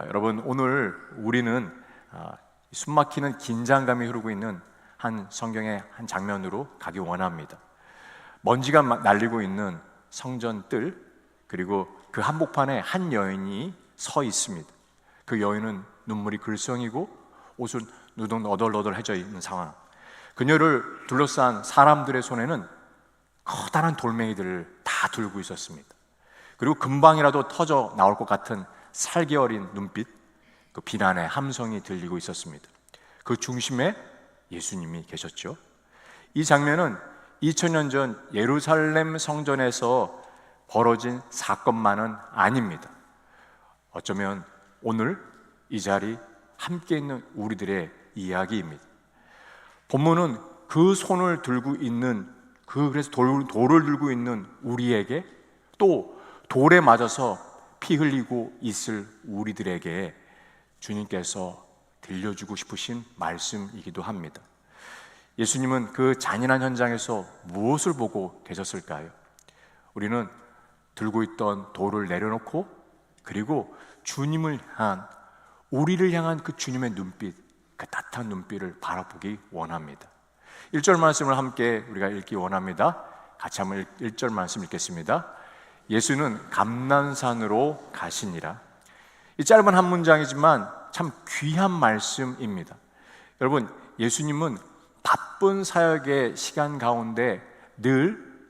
여러분, 오늘 우리는 숨막히는 긴장감이 흐르고 있는 한 성경의 한 장면으로 가기 원합니다. 먼지가 날리고 있는 성전 뜰, 그리고 그 한복판에 한 여인이 서 있습니다. 그 여인은 눈물이 글썽이고 옷은 너덜너덜해져 있는 상황. 그녀를 둘러싼 사람들의 손에는 커다란 돌멩이들을 다 들고 있었습니다. 그리고 금방이라도 터져 나올 것 같은 살기 어린 눈빛, 그 비난의 함성이 들리고 있었습니다. 그 중심에 예수님이 계셨죠. 이 장면은 2000년 전 예루살렘 성전에서 벌어진 사건만은 아닙니다. 어쩌면 오늘 이 자리 함께 있는 우리들의 이야기입니다. 본문은 그 손을 들고 있는 그래서 돌을 들고 있는 우리에게, 또 돌에 맞아서 피 흘리고 있을 우리들에게 주님께서 들려주고 싶으신 말씀이기도 합니다. 예수님은 그 잔인한 현장에서 무엇을 보고 계셨을까요? 우리는 들고 있던 돌을 내려놓고, 그리고 주님을 향한, 우리를 향한 그 주님의 눈빛, 그 따뜻한 눈빛을 바라보기 원합니다. 1절 말씀을 함께 우리가 읽기 원합니다. 같이 한번 1절 말씀 읽겠습니다. 예수는 감난산으로 가시니라. 이 짧은 한 문장이지만 참 귀한 말씀입니다. 여러분, 예수님은 바쁜 사역의 시간 가운데 늘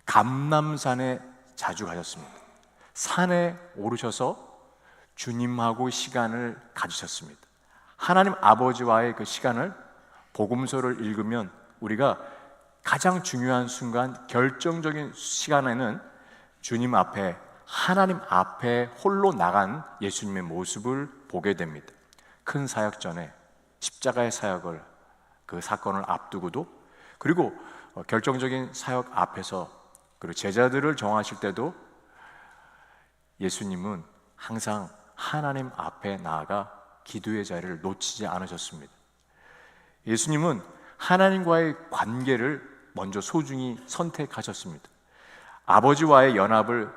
감람산에 자주 가셨습니다. 산에 오르셔서 주님하고 시간을 가지셨습니다. 하나님 아버지와의 그 시간을, 복음서를 읽으면 우리가 가장 중요한 순간, 결정적인 시간에는 주님 앞에, 하나님 앞에 홀로 나간 예수님의 모습을 보게 됩니다. 큰 사역 전에 십자가의 사역을, 그 사건을 앞두고도, 그리고 결정적인 사역 앞에서, 그리고 제자들을 정하실 때도 예수님은 항상 하나님 앞에 나아가 기도의 자리를 놓치지 않으셨습니다. 예수님은 하나님과의 관계를 먼저 소중히 선택하셨습니다. 아버지와의 연합을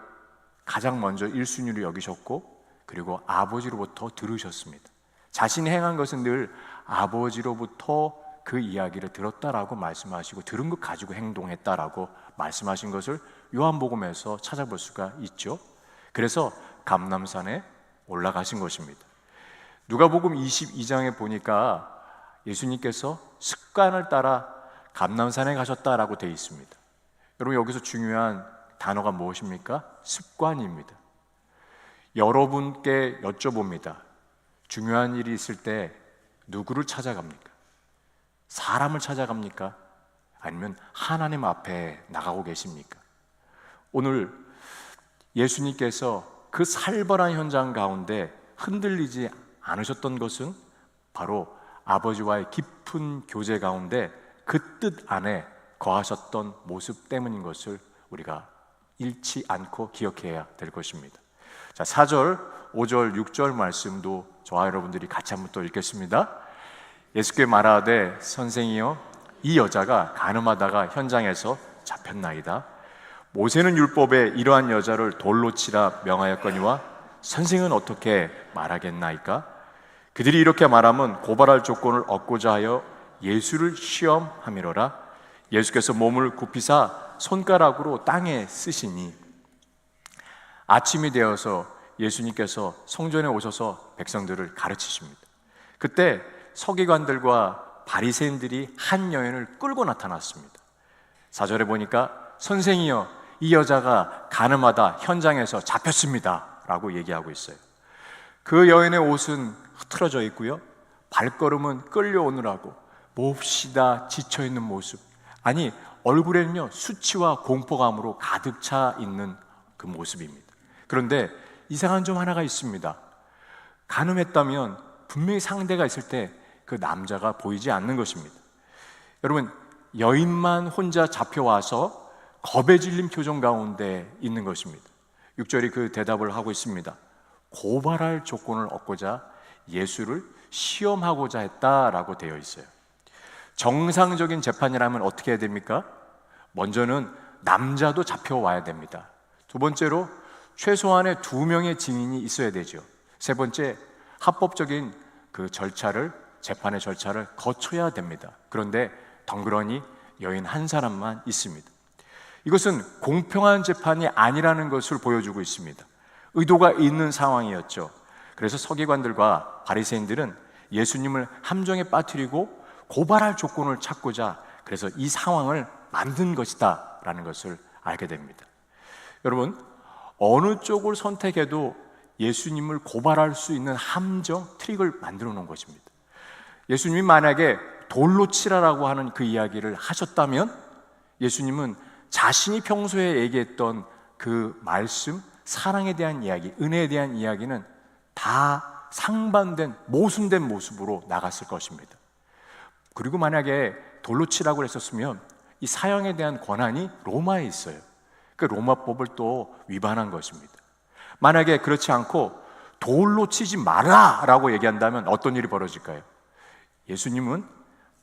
가장 먼저 1순위로 여기셨고, 그리고 아버지로부터 들으셨습니다. 자신이 행한 것은 늘 아버지로부터 그 이야기를 들었다라고 말씀하시고, 들은 것 가지고 행동했다라고 말씀하신 것을 요한복음에서 찾아볼 수가 있죠. 그래서 감람산에 올라가신 것입니다. 누가복음 22장에 보니까 예수님께서 습관을 따라 감람산에 가셨다라고 되어 있습니다. 여러분, 여기서 중요한 단어가 무엇입니까? 습관입니다. 여러분께 여쭤봅니다. 중요한 일이 있을 때 누구를 찾아갑니까? 사람을 찾아갑니까? 아니면 하나님 앞에 나가고 계십니까? 오늘 예수님께서 그 살벌한 현장 가운데 흔들리지 않으셨던 것은 바로 아버지와의 깊은 교제 가운데 그 뜻 안에 거하셨던 모습 때문인 것을 우리가 잃지 않고 기억해야 될 것입니다. 자, 4절, 5절, 6절 말씀도 저와 여러분들이 같이 한번 또 읽겠습니다. 예수께 말하되 선생이여, 이 여자가 간음하다가 현장에서 잡혔나이다. 모세는 율법에 이러한 여자를 돌로 치라 명하였거니와 선생은 어떻게 말하겠나이까? 그들이 이렇게 말하면 고발할 조건을 얻고자 하여 예수를 시험함이로라. 예수께서 몸을 굽히사 손가락으로 땅에 쓰시니, 아침이 되어서 예수님께서 성전에 오셔서 백성들을 가르치십니다. 그때 서기관들과 바리새인들이 한 여인을 끌고 나타났습니다. 4절에 보니까 선생이여, 이 여자가 간음하다 현장에서 잡혔습니다 라고 얘기하고 있어요. 그 여인의 옷은 흐트러져 있고요, 발걸음은 끌려오느라고 몹시다 지쳐있는 모습, 아니 얼굴에는요 수치와 공포감으로 가득 차 있는 그 모습입니다. 그런데 이상한 점 하나가 있습니다. 간음했다면 분명히 상대가 있을 때 그 남자가 보이지 않는 것입니다. 여러분, 여인만 혼자 잡혀와서 겁에 질린 표정 가운데 있는 것입니다. 6절이 그 대답을 하고 있습니다. 고발할 조건을 얻고자 예수를 시험하고자 했다라고 되어 있어요. 정상적인 재판이라면 어떻게 해야 됩니까? 먼저는 남자도 잡혀와야 됩니다. 두 번째로 최소한의 2명의 증인이 있어야 되죠. 세 번째, 합법적인 그 재판의 절차를 거쳐야 됩니다. 그런데 덩그러니 여인 한 사람만 있습니다. 이것은 공평한 재판이 아니라는 것을 보여주고 있습니다. 의도가 있는 상황이었죠. 그래서 서기관들과 바리새인들은 예수님을 함정에 빠뜨리고 고발할 조건을 찾고자 그래서 이 상황을 만든 것이다 라는 것을 알게 됩니다. 여러분, 어느 쪽을 선택해도 예수님을 고발할 수 있는 함정, 트릭을 만들어 놓은 것입니다. 예수님이 만약에 돌로 치라라고 하는 그 이야기를 하셨다면 예수님은 자신이 평소에 얘기했던 그 말씀, 사랑에 대한 이야기, 은혜에 대한 이야기는 다 상반된, 모순된 모습으로 나갔을 것입니다. 그리고 만약에 돌로 치라고 했었으면 이 사형에 대한 권한이 로마에 있어요. 그 로마법을 또 위반한 것입니다. 만약에 그렇지 않고 돌로 치지 마라라고 얘기한다면 어떤 일이 벌어질까요? 예수님은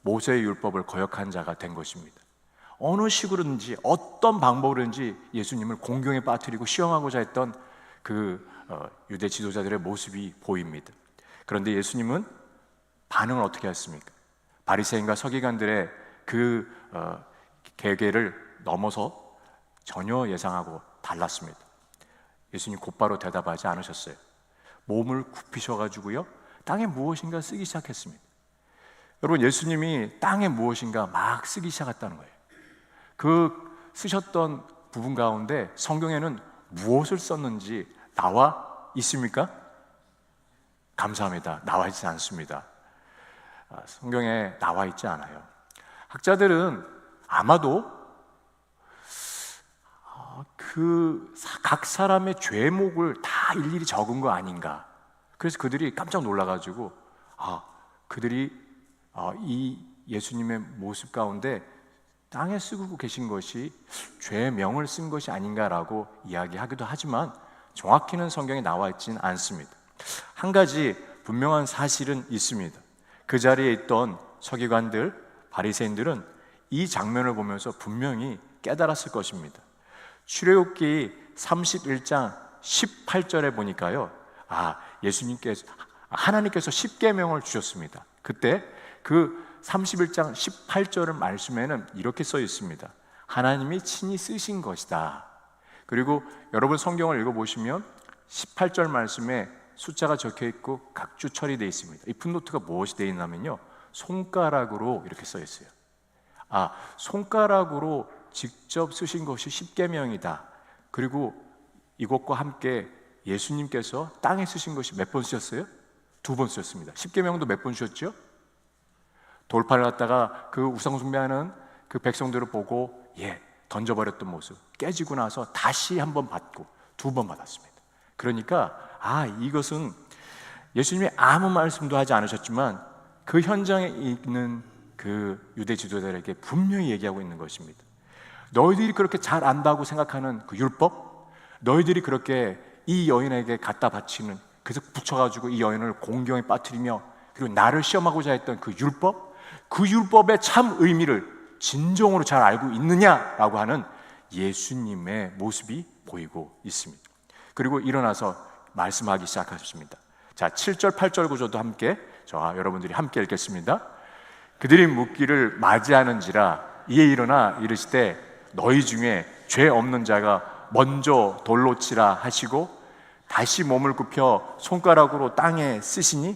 모세의 율법을 거역한 자가 된 것입니다. 어느 식으로든지 어떤 방법으로든지 예수님을 공경에 빠뜨리고 시험하고자 했던 그 유대 지도자들의 모습이 보입니다. 그런데 예수님은 반응을 어떻게 했습니까? 바리새인과 서기관들의 그 계계를 넘어서 전혀 예상하고 달랐습니다. 예수님 곧바로 대답하지 않으셨어요. 몸을 굽히셔가지고요 땅에 무엇인가 쓰기 시작했습니다. 여러분, 예수님이 땅에 무엇인가 막 쓰기 시작했다는 거예요. 그 쓰셨던 부분 가운데 성경에는 무엇을 썼는지 나와 있습니까? 감사합니다. 나와 있지 않습니다. 성경에 나와 있지 않아요. 학자들은 아마도 그 각 사람의 죄목을 다 일일이 적은 거 아닌가. 그래서 그들이 깜짝 놀라가지고 그들이 이 예수님의 모습 가운데 땅에 쓰고 계신 것이 죄명을 쓴 것이 아닌가라고 이야기하기도 하지만 정확히는 성경에 나와 있지는 않습니다. 한 가지 분명한 사실은 있습니다. 그 자리에 있던 서기관들, 바리새인들은 이 장면을 보면서 분명히 깨달았을 것입니다. 출애굽기 31장 18절에 보니까요, 하나님께서 십계명을 주셨습니다. 그때 그 31장 18절 말씀에는 이렇게 써 있습니다. 하나님이 친히 쓰신 것이다. 그리고 여러분 성경을 읽어보시면 18절 말씀에 숫자가 적혀 있고 각주 처리되어 있습니다. 이 풋노트가 무엇이 되어 있냐면요, 손가락으로 이렇게 써 있어요. 손가락으로 직접 쓰신 것이 십계명이다. 그리고 이것과 함께 예수님께서 땅에 쓰신 것이 몇 번 쓰셨어요? 2번 쓰셨습니다. 십계명도 몇 번 주셨죠? 돌판을 갖다가 그 우상 숭배하는 그 백성들을 보고 던져버렸던 모습, 깨지고 나서 다시 한 번 받고 2번 받았습니다. 그러니까 이것은 예수님이 아무 말씀도 하지 않으셨지만 그 현장에 있는 그 유대 지도자들에게 분명히 얘기하고 있는 것입니다. 너희들이 그렇게 잘 안다고 생각하는 그 율법, 너희들이 그렇게 이 여인에게 갖다 바치는, 그래서 붙여가지고 이 여인을 공경에 빠뜨리며 그리고 나를 시험하고자 했던 그 율법, 그 율법의 참 의미를 진정으로 잘 알고 있느냐라고 하는 예수님의 모습이 보이고 있습니다. 그리고 일어나서 말씀하기 시작하셨습니다. 자, 7절 8절 구조도 함께 여러분들이 함께 읽겠습니다. 그들이 묻기를 맞이하는지라 이에 일어나 이르시되 너희 중에 죄 없는 자가 먼저 돌로 치라 하시고 다시 몸을 굽혀 손가락으로 땅에 쓰시니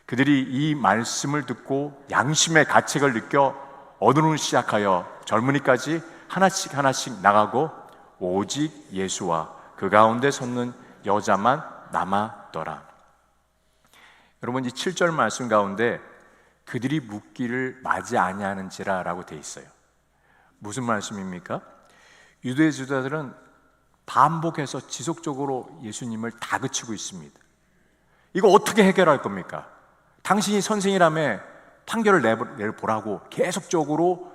그들이 이 말씀을 듣고 양심의 가책을 느껴 어느덧 시작하여 젊은이까지 하나씩 나가고 오직 예수와 그 가운데 섰는 여자만 남았더라. 여러분, 이 7절 말씀 가운데 그들이 묻기를 맞이 아니하는지라 라고 되어 있어요. 무슨 말씀입니까? 유대 지도자들은 반복해서 지속적으로 예수님을 다그치고 있습니다. 이거 어떻게 해결할 겁니까? 당신이 선생이라며 판결을 내보라고 계속적으로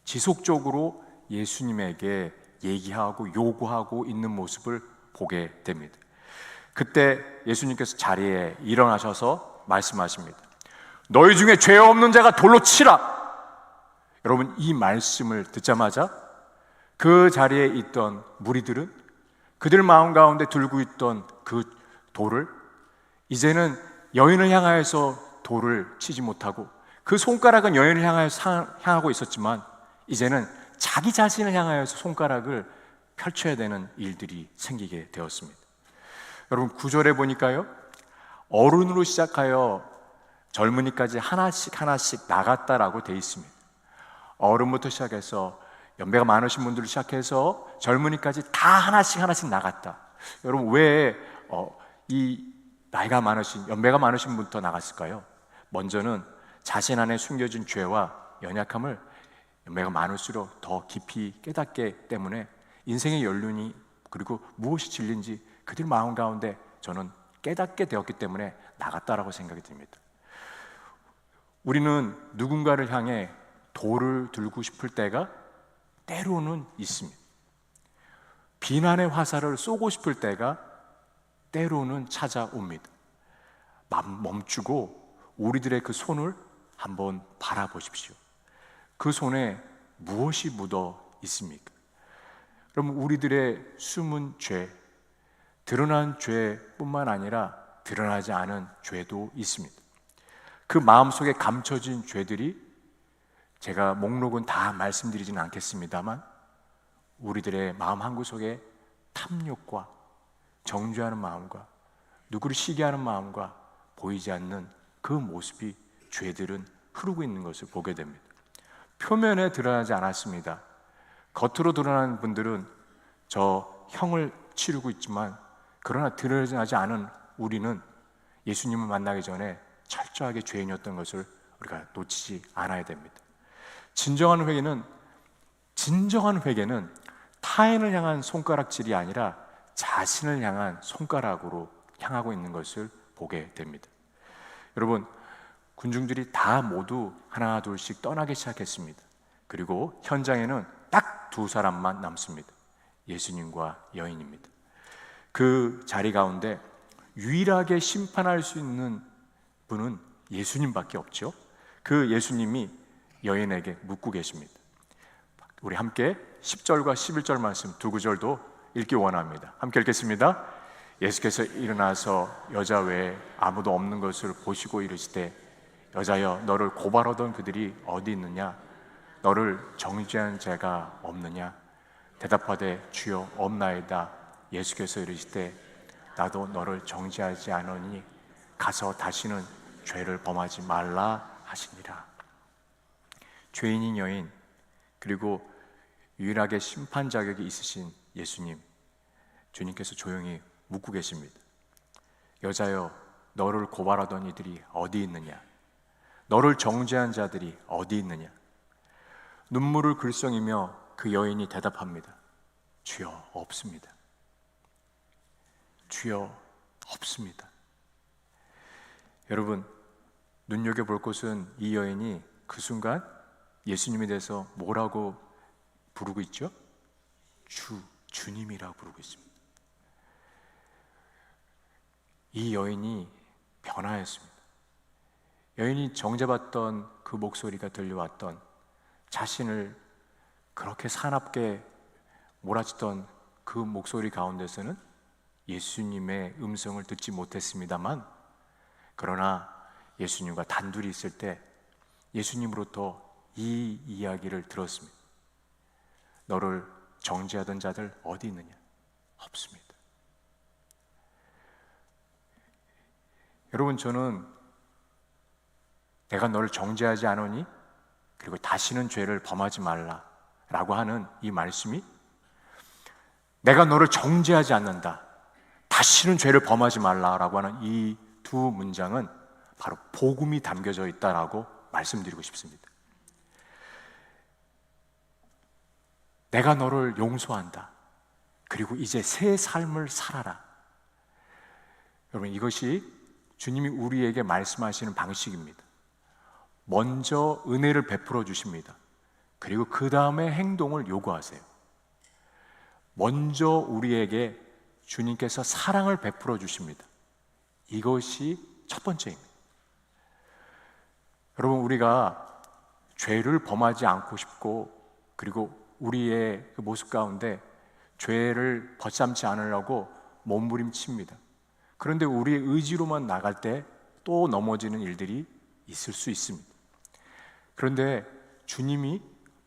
지속적으로 예수님에게 얘기하고 요구하고 있는 모습을 보게 됩니다. 그때 예수님께서 자리에 일어나셔서 말씀하십니다. 너희 중에 죄 없는 자가 돌로 치라. 여러분, 이 말씀을 듣자마자 그 자리에 있던 무리들은 그들 마음 가운데 들고 있던 그 돌을 이제는 여인을 향하여서 돌을 치지 못하고, 그 손가락은 여인을 향하여서 향하고 있었지만 이제는 자기 자신을 향하여서 손가락을 펼쳐야 되는 일들이 생기게 되었습니다. 여러분, 9절에 보니까요, 어른으로 시작하여 젊은이까지 하나씩 하나씩 나갔다라고 되어 있습니다. 어른부터 시작해서 연배가 많으신 분들을 시작해서 젊은이까지 다 하나씩 하나씩 나갔다. 여러분, 왜 이 나이가 많으신, 연배가 많으신 분부터 나갔을까요? 먼저는 자신 안에 숨겨진 죄와 연약함을 연배가 많을수록 더 깊이 깨닫기 때문에 인생의 연륜이, 그리고 무엇이 진리인지 그들 마음 가운데 저는 깨닫게 되었기 때문에 나갔다라고 생각이 듭니다. 우리는 누군가를 향해 돌을 들고 싶을 때가 때로는 있습니다. 비난의 화살을 쏘고 싶을 때가 때로는 찾아옵니다. 멈추고 우리들의 그 손을 한번 바라보십시오. 그 손에 무엇이 묻어 있습니까? 여러분, 우리들의 숨은 죄, 드러난 죄뿐만 아니라 드러나지 않은 죄도 있습니다. 그 마음속에 감춰진 죄들이, 제가 목록은 다 말씀드리지는 않겠습니다만, 우리들의 마음 한구석에 탐욕과 정죄하는 마음과 누구를 시기하는 마음과 보이지 않는 그 모습이, 죄들은 흐르고 있는 것을 보게 됩니다. 표면에 드러나지 않았습니다. 겉으로 드러나는 분들은 저 형을 치르고 있지만, 그러나 드러나지 않은 우리는 예수님을 만나기 전에 철저하게 죄인이었던 것을 우리가 놓치지 않아야 됩니다. 진정한 회개는 타인을 향한 손가락질이 아니라 자신을 향한 손가락으로 향하고 있는 것을 보게 됩니다. 여러분, 군중들이 다 모두 하나 둘씩 떠나기 시작했습니다. 그리고 현장에는 딱 두 사람만 남습니다. 예수님과 여인입니다. 그 자리 가운데 유일하게 심판할 수 있는 분은 예수님밖에 없죠. 그 예수님이 여인에게 묻고 계십니다. 우리 함께 10절과 11절 말씀 두 구절도 읽기 원합니다. 함께 읽겠습니다. 예수께서 일어나서 여자 외에 아무도 없는 것을 보시고 이르시되, 여자여, 너를 고발하던 그들이 어디 있느냐? 너를 정죄한 자가 없느냐? 대답하되 주여 없나이다. 예수께서 이르시되, 나도 너를 정죄하지 않으니 가서 다시는 죄를 범하지 말라 하시니라. 죄인인 여인, 그리고 유일하게 심판 자격이 있으신 예수님, 주님께서 조용히 묻고 계십니다. 여자여, 너를 고발하던 이들이 어디 있느냐? 너를 정죄한 자들이 어디 있느냐? 눈물을 글썽이며 그 여인이 대답합니다. 주여 없습니다. 주여 없습니다. 여러분, 눈여겨볼 것은 이 여인이 그 순간 예수님에 대해서 뭐라고 부르고 있죠? 주님이라고 부르고 있습니다. 이 여인이 변화했습니다. 여인이 정죄받던 그 목소리가 들려왔던, 자신을 그렇게 사납게 몰아치던 그 목소리 가운데서는 예수님의 음성을 듣지 못했습니다만, 그러나 예수님과 단둘이 있을 때 예수님으로부터 이 이야기를 들었습니다. 너를 정죄하던 자들 어디 있느냐? 없습니다. 여러분, 저는 내가 너를 정죄하지 않으니 그리고 다시는 죄를 범하지 말라 라고 하는 이 말씀이, 내가 너를 정죄하지 않는다, 다시는 죄를 범하지 말라라고 하는 이 두 문장은 바로 복음이 담겨져 있다라고 말씀드리고 싶습니다. 내가 너를 용서한다, 그리고 이제 새 삶을 살아라. 여러분, 이것이 주님이 우리에게 말씀하시는 방식입니다. 먼저 은혜를 베풀어 주십니다. 그리고 그 다음에 행동을 요구하세요. 먼저 우리에게 주님께서 사랑을 베풀어 주십니다. 이것이 첫 번째입니다. 여러분, 우리가 죄를 범하지 않고 싶고, 그리고 우리의 그 모습 가운데 죄를 벗삼지 않으려고 몸부림칩니다. 그런데 우리의 의지로만 나갈 때 또 넘어지는 일들이 있을 수 있습니다. 그런데 주님이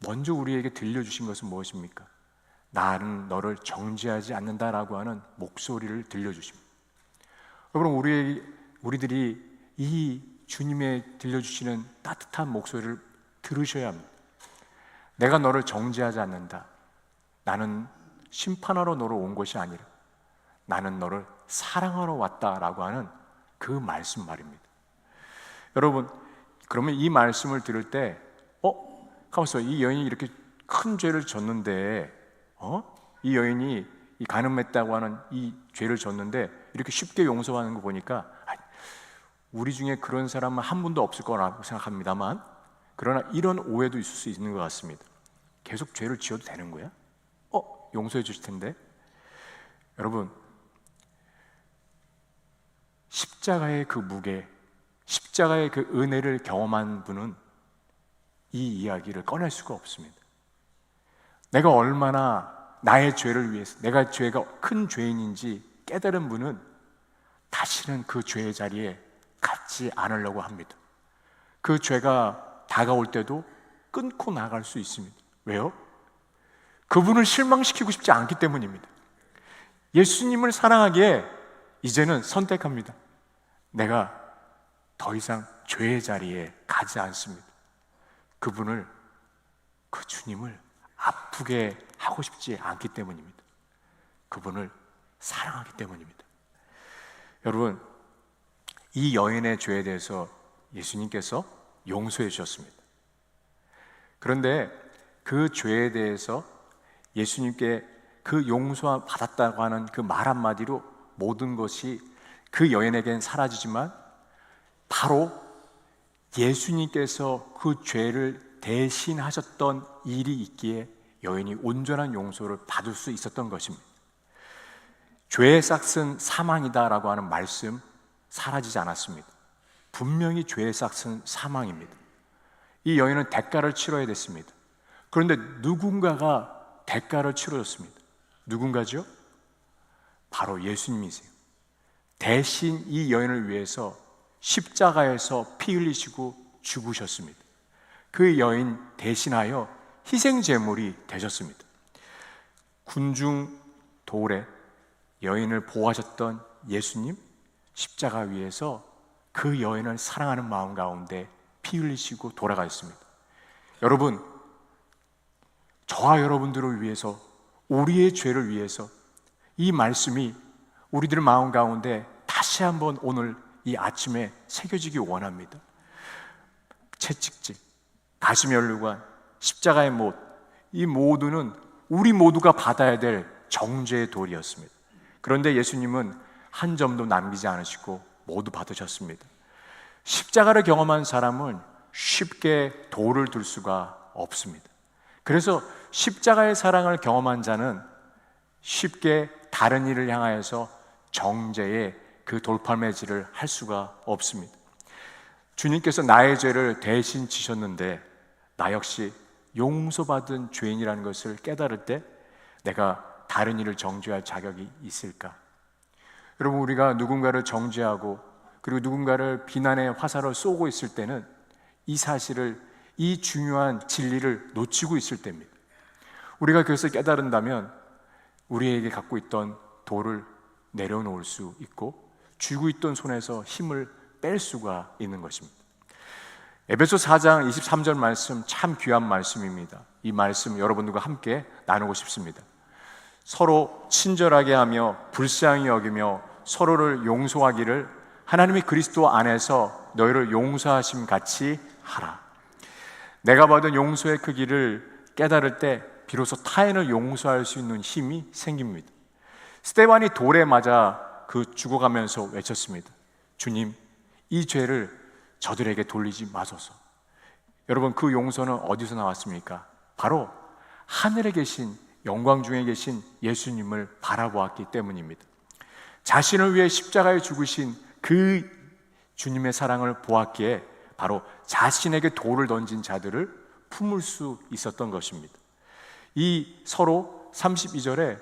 먼저 우리에게 들려주신 것은 무엇입니까? 나는 너를 정죄하지 않는다라고 하는 목소리를 들려주십니다. 여러분, 우리들이 이 주님의 들려주시는 따뜻한 목소리를 들으셔야 합니다. 내가 너를 정죄하지 않는다. 나는 심판하러 너로 온 것이 아니라 나는 너를 사랑하러 왔다라고 하는 그 말씀 말입니다. 여러분, 그러면 이 말씀을 들을 때 가만있어, 이 여인이 이렇게 큰 죄를 졌는데 이 여인이 이 간음했다고 하는 이 죄를 졌는데 이렇게 쉽게 용서하는 거 보니까 우리 중에 그런 사람은 한 분도 없을 거라고 생각합니다만, 그러나 이런 오해도 있을 수 있는 것 같습니다. 계속 죄를 지어도 되는 거야? 용서해 주실 텐데. 여러분, 십자가의 그 무게, 십자가의 그 은혜를 경험한 분은 이 이야기를 꺼낼 수가 없습니다. 내가 얼마나 나의 죄를 위해서, 내가 죄가 큰 죄인인지 깨달은 분은 다시는 그 죄의 자리에 갖지 않으려고 합니다. 그 죄가 다가올 때도 끊고 나갈 수 있습니다. 왜요? 그분을 실망시키고 싶지 않기 때문입니다. 예수님을 사랑하기에 이제는 선택합니다. 내가 더 이상 죄의 자리에 가지 않습니다. 그분을, 그 주님을 아프게 하고 싶지 않기 때문입니다. 그분을 사랑하기 때문입니다. 여러분, 이 여인의 죄에 대해서 예수님께서 용서해 주셨습니다. 그런데 그 죄에 대해서 예수님께 그 용서 받았다고 하는 그 말 한마디로 모든 것이 그 여인에겐 사라지지만, 바로 예수님께서 그 죄를 대신하셨던 일이 있기에 여인이 온전한 용서를 받을 수 있었던 것입니다. 죄의 싹은 사망이다라고 하는 말씀 사라지지 않았습니다. 분명히 죄의 싹은 사망입니다. 이 여인은 대가를 치러야 됐습니다. 그런데 누군가가 대가를 치러줬습니다. 누군가죠? 바로 예수님이세요. 대신 이 여인을 위해서 십자가에서 피 흘리시고 죽으셨습니다. 그 여인 대신하여 희생제물이 되셨습니다. 군중 돌에 여인을 보호하셨던 예수님, 십자가 위에서 그 여인을 사랑하는 마음 가운데 피 흘리시고 돌아가셨습니다. 여러분, 저와 여러분들을 위해서, 우리의 죄를 위해서 이 말씀이 우리들 마음 가운데 다시 한번 오늘 이 아침에 새겨지기 원합니다. 채찍질, 가시면류관, 십자가의 못, 이 모두는 우리 모두가 받아야 될 정죄의 돌이었습니다. 그런데 예수님은 한 점도 남기지 않으시고 모두 받으셨습니다. 십자가를 경험한 사람은 쉽게 돌을 들 수가 없습니다. 그래서 십자가의 사랑을 경험한 자는 쉽게 다른 일을 향하여서 정죄의 그 돌팔매질을 할 수가 없습니다. 주님께서 나의 죄를 대신 지셨는데 나 역시 용서받은 죄인이라는 것을 깨달을 때 내가 다른 일을 정죄할 자격이 있을까? 여러분, 우리가 누군가를 정죄하고 그리고 누군가를 비난의 화살을 쏘고 있을 때는 이 사실을, 이 중요한 진리를 놓치고 있을 때입니다. 우리가 그것을 깨달은다면 우리에게 갖고 있던 돌을 내려놓을 수 있고 쥐고 있던 손에서 힘을 뺄 수가 있는 것입니다. 에베소 4장 23절 말씀 참 귀한 말씀입니다. 이 말씀 여러분들과 함께 나누고 싶습니다. 서로 친절하게 하며 불쌍히 여기며 서로를 용서하기를 하나님이 그리스도 안에서 너희를 용서하심 같이 하라. 내가 받은 용서의 크기를 깨달을 때 비로소 타인을 용서할 수 있는 힘이 생깁니다. 스데반이 돌에 맞아 죽어가면서 외쳤습니다. 주님, 이 죄를 저들에게 돌리지 마소서. 여러분, 그 용서는 어디서 나왔습니까? 바로 하늘에 계신, 영광 중에 계신 예수님을 바라보았기 때문입니다. 자신을 위해 십자가에 죽으신 그 주님의 사랑을 보았기에 바로 자신에게 돌을 던진 자들을 품을 수 있었던 것입니다. 이 서로 32절에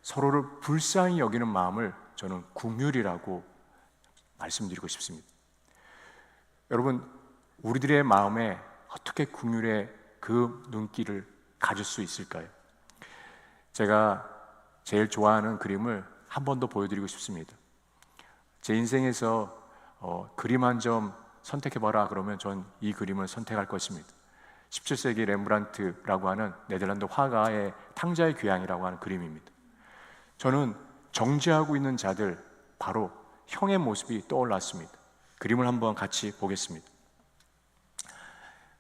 서로를 불쌍히 여기는 마음을 저는 긍휼이라고 말씀드리고 싶습니다. 여러분, 우리들의 마음에 어떻게 긍휼의 그 눈길을 가질 수 있을까요? 제가 제일 좋아하는 그림을 한 번 더 보여드리고 싶습니다. 제 인생에서 그림 한 점 선택해봐라 그러면 전 이 그림을 선택할 것입니다. 17세기 렘브란트라고 하는 네덜란드 화가의 탕자의 귀향이라고 하는 그림입니다. 저는 정죄하고 있는 자들, 바로 형의 모습이 떠올랐습니다. 그림을 한번 같이 보겠습니다.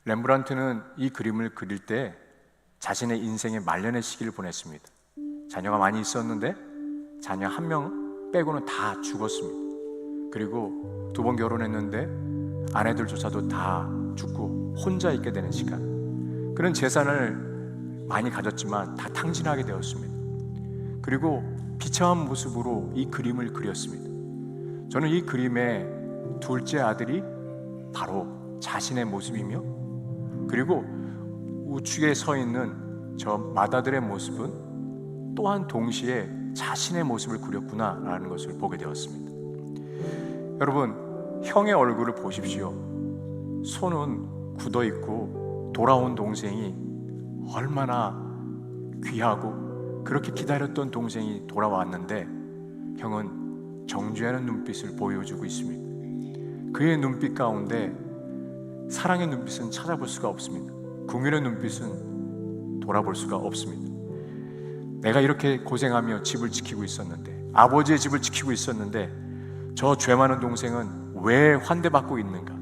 렘브란트는 이 그림을 그릴 때 자신의 인생의 말년의 시기를 보냈습니다. 자녀가 많이 있었는데 자녀 한 명 빼고는 다 죽었습니다. 그리고 2번 결혼했는데 아내들조차도 다 죽고 혼자 있게 되는 시간. 그런 재산을 많이 가졌지만 다 탕진하게 되었습니다. 그리고 비참한 모습으로 이 그림을 그렸습니다. 저는 이 그림의 둘째 아들이 바로 자신의 모습이며, 그리고 우측에 서 있는 저 맏아들의 모습은 또한 동시에 자신의 모습을 그렸구나라는 것을 보게 되었습니다. 여러분, 형의 얼굴을 보십시오. 손은 굳어 있고 돌아온 동생이 얼마나 귀하고 그렇게 기다렸던 동생이 돌아왔는데 형은 정죄하는 눈빛을 보여주고 있습니다. 그의 눈빛 가운데 사랑의 눈빛은 찾아볼 수가 없습니다. 긍휼의 눈빛은 돌아볼 수가 없습니다. 내가 이렇게 고생하며 집을 지키고 있었는데, 아버지의 집을 지키고 있었는데 저 죄 많은 동생은 왜 환대받고 있는가?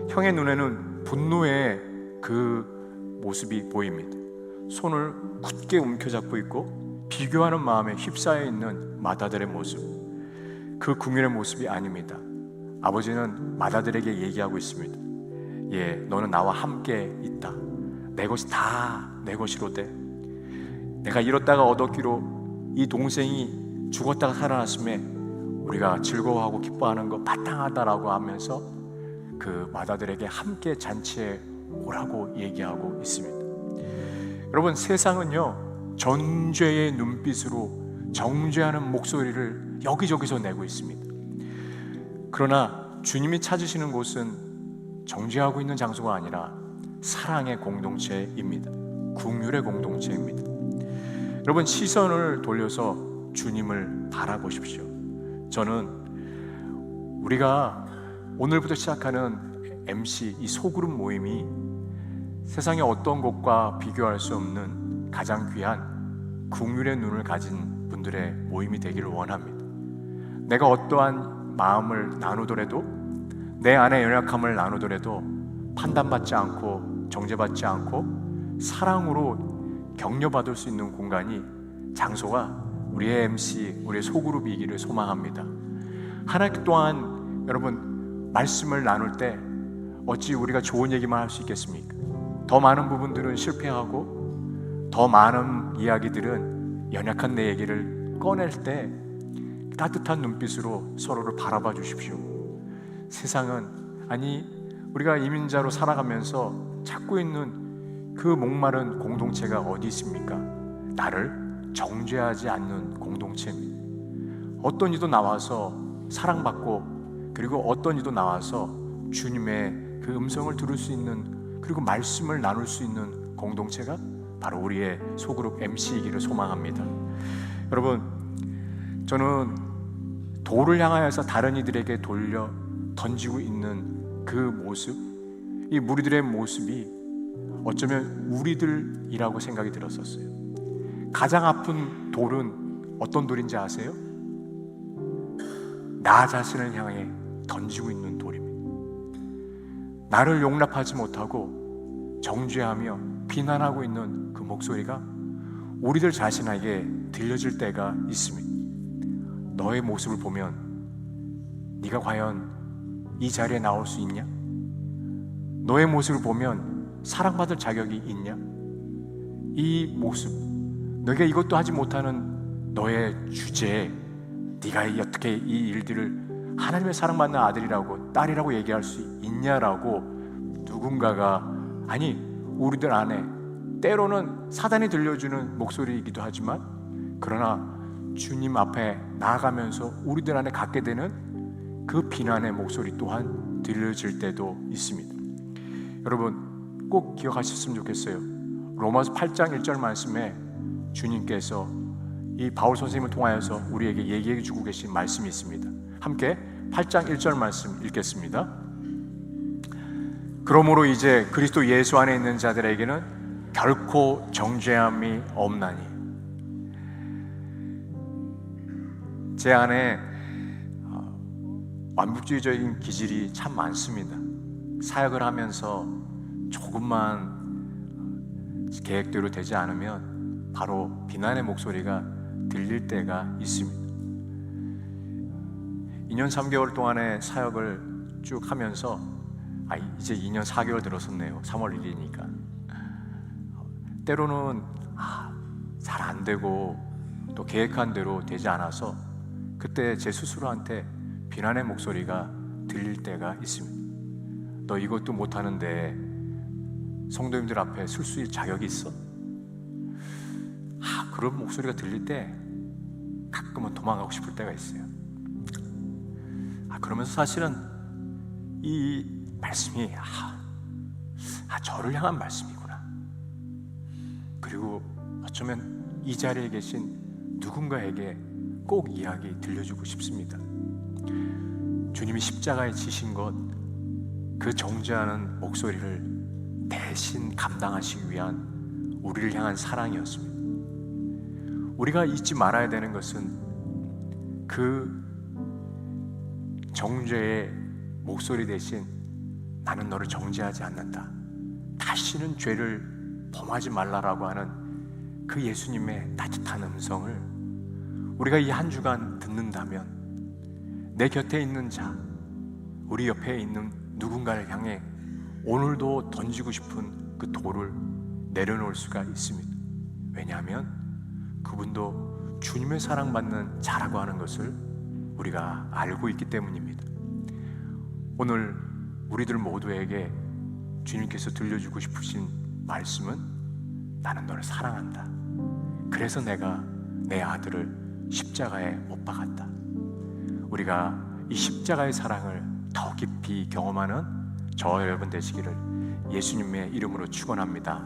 형의 눈에는 분노의 그 모습이 보입니다. 손을 굳게 움켜잡고 있고 비교하는 마음에 휩싸여 있는 맏아들의 모습, 그 긍휼의 모습이 아닙니다. 아버지는 맏아들에게 얘기하고 있습니다. 예, 너는 나와 함께 있다. 내 것이 다 내 것이로되 내가 잃었다가 얻었기로 이 동생이 죽었다가 살아났음에 우리가 즐거워하고 기뻐하는 거 마땅하다라고 하면서 그 맏아들에게 함께 잔치에 오라고 얘기하고 있습니다. 여러분, 세상은요 전죄의 눈빛으로 정죄하는 목소리를 여기저기서 내고 있습니다. 그러나 주님이 찾으시는 곳은 정죄하고 있는 장소가 아니라 사랑의 공동체입니다. 긍휼의 공동체입니다. 여러분, 시선을 돌려서 주님을 바라보십시오. 저는 우리가 오늘부터 시작하는 MC 이 소그룹 모임이 세상의 어떤 것과 비교할 수 없는 가장 귀한 긍휼의 눈을 가진 분들의 모임이 되기를 원합니다. 내가 어떠한 마음을 나누더라도, 내 안의 연약함을 나누더라도 판단받지 않고 정죄받지 않고 사랑으로 격려받을 수 있는 공간이, 장소가 우리의 MC, 우리의 소그룹이기를 소망합니다. 한 학기 동안 여러분 말씀을 나눌 때 어찌 우리가 좋은 얘기만 할 수 있겠습니까? 더 많은 부분들은 실패하고 더 많은 이야기들은 연약한 내 얘기를 꺼낼 때 따뜻한 눈빛으로 서로를 바라봐 주십시오. 세상은, 아니 우리가 이민자로 살아가면서 찾고 있는 그 목마른 공동체가 어디 있습니까? 나를 정죄하지 않는 공동체입니다. 어떤 이도 나와서 사랑받고, 그리고 어떤 이도 나와서 주님의 그 음성을 들을 수 있는, 그리고 말씀을 나눌 수 있는 공동체가 바로 우리의 소그룹 MC이기를 소망합니다. 여러분, 저는 돌을 향하여서 다른 이들에게 돌려 던지고 있는 그 모습, 이 무리들의 모습이 어쩌면 우리들이라고 생각이 들었었어요. 가장 아픈 돌은 어떤 돌인지 아세요? 나 자신을 향해 던지고 있는 돌입니다. 나를 용납하지 못하고 정죄하며 비난하고 있는 그 목소리가 우리들 자신에게 들려질 때가 있습니다. 너의 모습을 보면 네가 과연 이 자리에 나올 수 있냐? 너의 모습을 보면 사랑받을 자격이 있냐? 이 모습, 너가 이것도 하지 못하는 너의 주제에 네가 어떻게 이 일들을 하나님의 사랑받는 아들이라고 딸이라고 얘기할 수 있냐라고 누군가가, 아니 우리들 안에 때로는 사단이 들려주는 목소리이기도 하지만, 그러나 주님 앞에 나아가면서 우리들 안에 갖게 되는 그 비난의 목소리 또한 들려질 때도 있습니다. 여러분 꼭 기억하셨으면 좋겠어요. 로마서 8장 1절 말씀에 주님께서 이 바울 선생님을 통하여서 우리에게 얘기해 주고 계신 말씀이 있습니다. 함께 8장 1절 말씀 읽겠습니다. 그러므로 이제 그리스도 예수 안에 있는 자들에게는 결코 정죄함이 없나니. 제 안에 완벽주의적인 기질이 참 많습니다. 사역을 하면서 조금만 계획대로 되지 않으면 바로 비난의 목소리가 들릴 때가 있습니다. 2년 3개월 동안의 사역을 쭉 하면서 이제 2년 4개월 들었었네요. 3월 1일이니까 때로는 잘 안 되고 또 계획한 대로 되지 않아서 그때 제 스스로한테 비난의 목소리가 들릴 때가 있습니다. 너 이것도 못하는데 성도님들 앞에 설 수 있을 자격이 있어? 그런 목소리가 들릴 때 가끔은 도망가고 싶을 때가 있어요. 그러면서 사실은 이 말씀이 저를 향한 말씀이구나. 그리고 어쩌면 이 자리에 계신 누군가에게 꼭 이야기 들려주고 싶습니다. 주님이 십자가에 지신 것, 그 정죄하는 목소리를 대신 감당하시기 위한 우리를 향한 사랑이었습니다. 우리가 잊지 말아야 되는 것은 그 정죄의 목소리 대신 나는 너를 정죄하지 않는다, 다시는 죄를 범하지 말라라고 하는 그 예수님의 따뜻한 음성을 우리가 이 한 주간 듣는다면 내 곁에 있는 자, 우리 옆에 있는 누군가를 향해 오늘도 던지고 싶은 그 돌을 내려놓을 수가 있습니다. 왜냐하면 그분도 주님의 사랑받는 자라고 하는 것을 우리가 알고 있기 때문입니다. 오늘 우리들 모두에게 주님께서 들려주고 싶으신 말씀은 나는 너를 사랑한다. 그래서 내가 내 아들을 십자가에 못 박았다. 우리가 이 십자가의 사랑을 더 깊이 경험하는 저와 여러분 되시기를 예수님의 이름으로 축원합니다.